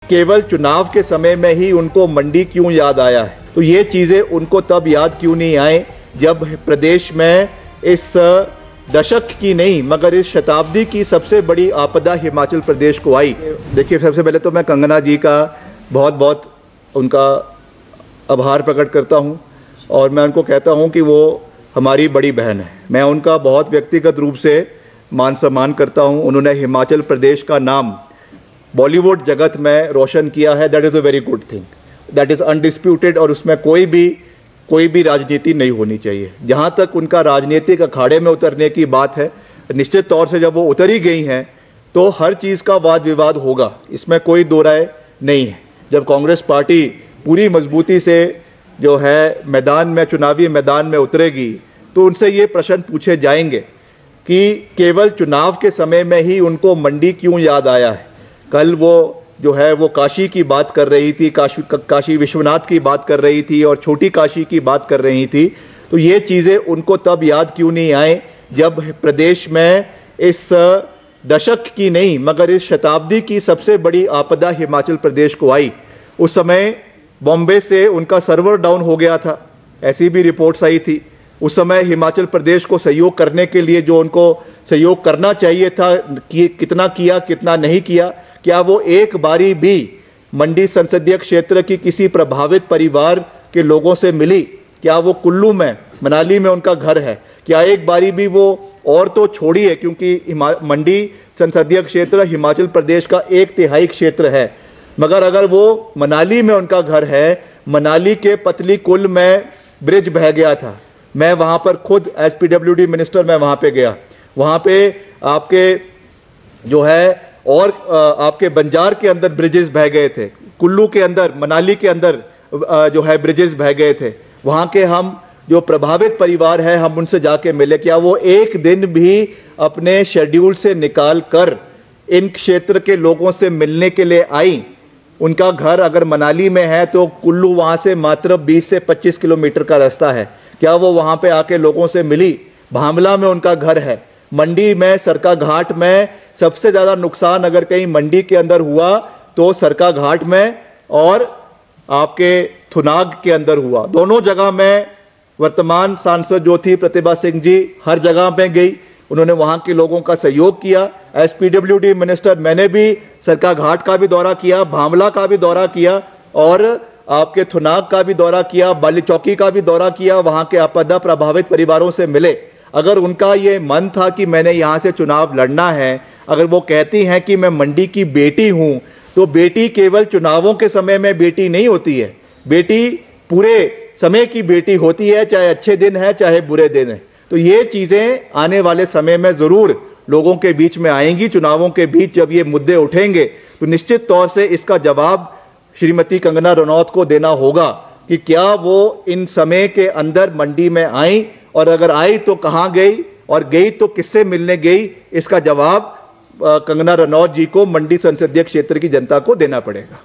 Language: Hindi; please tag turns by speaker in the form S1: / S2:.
S1: केवल चुनाव के समय में ही उनको मंडी क्यों याद आया है? तो ये चीज़ें उनको तब याद क्यों नहीं आए जब प्रदेश में इस दशक की नहीं मगर इस शताब्दी की सबसे बड़ी आपदा हिमाचल प्रदेश को आई। देखिए, सबसे पहले तो मैं कंगना जी का बहुत बहुत उनका आभार प्रकट करता हूं और मैं उनको कहता हूं कि वो हमारी बड़ी बहन है। मैं उनका बहुत व्यक्तिगत रूप से मान सम्मान करता हूं। उन्होंने हिमाचल प्रदेश का नाम बॉलीवुड जगत में रोशन किया है। That is a very good thing, that is undisputed और उसमें कोई भी राजनीति नहीं होनी चाहिए। जहाँ तक उनका राजनीतिक अखाड़े में उतरने की बात है, निश्चित तौर से जब वो उतर ही गई हैं तो हर चीज़ का वाद विवाद होगा, इसमें कोई दो राय नहीं है। जब कांग्रेस पार्टी पूरी मजबूती से जो है मैदान में, चुनावी मैदान में उतरेगी तो उनसे ये प्रश्न पूछे जाएंगे कि केवल चुनाव के समय में ही उनको मंडी क्यों याद आया है। कल वो जो है वो काशी की बात कर रही थी, काशी विश्वनाथ की बात कर रही थी और छोटी काशी की बात कर रही थी। तो ये चीज़ें उनको तब याद क्यों नहीं आए जब प्रदेश में इस दशक की नहीं मगर इस शताब्दी की सबसे बड़ी आपदा हिमाचल प्रदेश को आई। उस समय बॉम्बे से उनका सर्वर डाउन हो गया था, ऐसी भी रिपोर्ट्स आई थी। उस समय हिमाचल प्रदेश को सहयोग करने के लिए जो उनको सहयोग करना चाहिए था, कि कितना किया कितना नहीं किया। क्या वो एक बारी भी मंडी संसदीय क्षेत्र की किसी प्रभावित परिवार के लोगों से मिली? क्या वो कुल्लू में, मनाली में उनका घर है, क्या एक बारी भी वो, और तो छोड़िए क्योंकि मंडी संसदीय क्षेत्र हिमाचल प्रदेश का 1/3 क्षेत्र है, मगर अगर वो मनाली में उनका घर है, मनाली के पतली कुल में ब्रिज बह गया था। मैं वहाँ पर खुद एज PWD मिनिस्टर मैं वहाँ पे गया। वहाँ पे आपके जो है और आपके बंजार के अंदर ब्रिजेस बह गए थे, कुल्लू के अंदर, मनाली के अंदर जो है ब्रिजेस बह गए थे। वहाँ के हम जो प्रभावित परिवार है हम उनसे जाके मिले। क्या वो एक दिन भी अपने शेड्यूल से निकाल कर इन क्षेत्र के लोगों से मिलने के लिए आई? उनका घर अगर मनाली में है तो कुल्लू वहाँ से मात्र 20 से 25 किलोमीटर का रास्ता है। क्या वो वहाँ पे आके लोगों से मिली? भामला में उनका घर है। मंडी में, सरका घाट में सबसे ज़्यादा नुकसान अगर कहीं मंडी के अंदर हुआ तो सरका घाट में और आपके थुनाग के अंदर हुआ। दोनों जगह में वर्तमान सांसद जो थी प्रतिभा सिंह जी हर जगह पे गई, उन्होंने वहाँ के लोगों का सहयोग किया। एज PWD मिनिस्टर मैंने भी सरका घाट का भी दौरा किया, भामला का भी दौरा किया और आपके थुनाग का भी दौरा किया, बाली चौकी का भी दौरा किया। वहाँ के आपदा प्रभावित परिवारों से मिले। अगर उनका ये मन था कि मैंने यहाँ से चुनाव लड़ना है, अगर वो कहती हैं कि मैं मंडी की बेटी हूँ, तो बेटी केवल चुनावों के समय में बेटी नहीं होती है, बेटी पूरे समय की बेटी होती है, चाहे अच्छे दिन है चाहे बुरे दिन है। तो ये चीज़ें आने वाले समय में ज़रूर लोगों के बीच में आएंगी। चुनावों के बीच जब ये मुद्दे उठेंगे तो निश्चित तौर से इसका जवाब श्रीमती कंगना रनौत को देना होगा कि क्या वो इन समय के अंदर मंडी में आई और अगर आई तो कहाँ गई और गई तो किससे मिलने गई। इसका जवाब कंगना रनौत जी को मंडी संसदीय क्षेत्र की जनता को देना पड़ेगा।